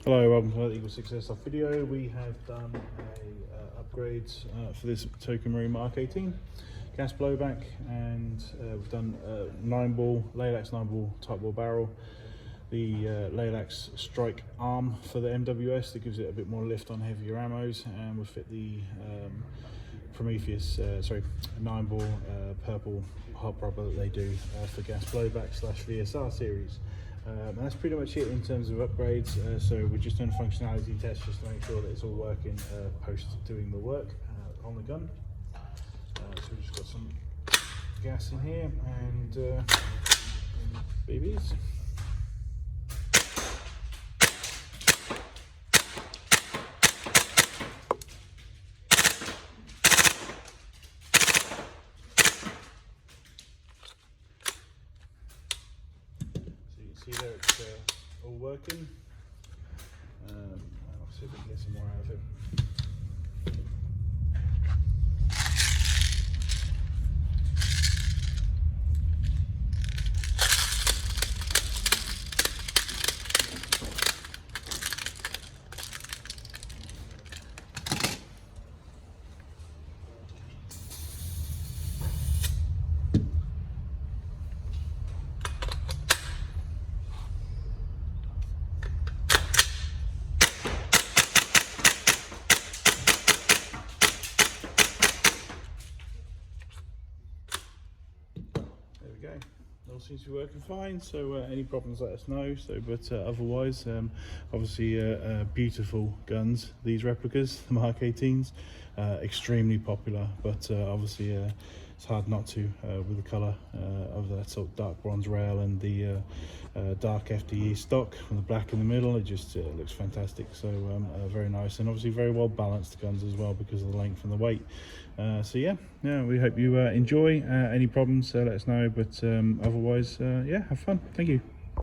Hello, welcome to another Eagle Success Off video. We have done a upgrades for this Token Marine Mark 18 gas blowback, and we've done Nineball, Laylax Nineball tightbore barrel, the Laylax Strike Arm for the MWS that gives it a bit more lift on heavier ammos, and we've fit the Prometheus, Nineball purple hop rubber that they do for gas blowback / VSR series. And that's pretty much it in terms of upgrades. So we're just doing a functionality test just to make sure that it's all working post doing the work on the gun. So we've just got some gas in here and BBs. See there, it's all working. I'll see if we can get some more out of it. Go. All seems to be working fine, so any problems let us know. But otherwise, obviously beautiful guns, these replicas, the Mark 18s, extremely popular, but obviously it's hard not to with the colour of that sort of dark bronze rail and the dark FDE stock with the black in the middle. It just looks fantastic, so very nice, and obviously very well balanced guns as well because of the length and the weight. So yeah, we hope you enjoy. Any problems, let us know, but otherwise, yeah, have fun. Thank you.